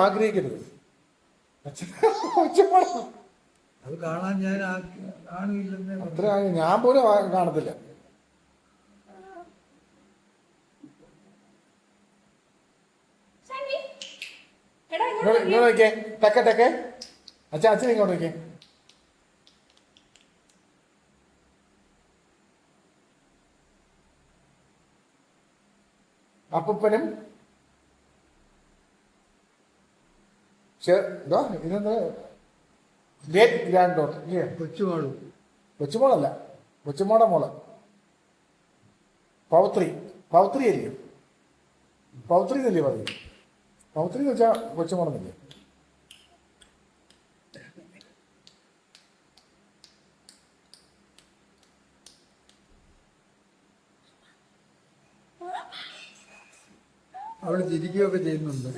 ആഗ്രഹിക്കരുത്. അത് കാണാൻ ഞാൻ കാണില്ലെന്ന് അത്ര ഞാൻ പോലും കാണത്തില്ല. ഇങ്ങോട്ട് നോക്കിയേ, ടെക്കെ അച്ഛൻ ഇങ്ങോട്ട് നോക്കിയേ. അപ്പൂപ്പനും ഇതെന്താ ഗ്രേറ്റ് ഗ്രാൻഡ് ഡോട്ടർ ഇല്ലേ? കൊച്ചുമോളല്ല, കൊച്ചുമോടെ മോള് പൗത്രി ആയിരിക്കും. പൗത്രി എന്നല്ലേ പറയും? പൗത്രി എന്ന് വെച്ചാൽ കൊച്ചുമോളെന്നല്ലേ? അവിടെ ചിരിക്കുകയൊക്കെ ചെയ്യുന്നുണ്ട്.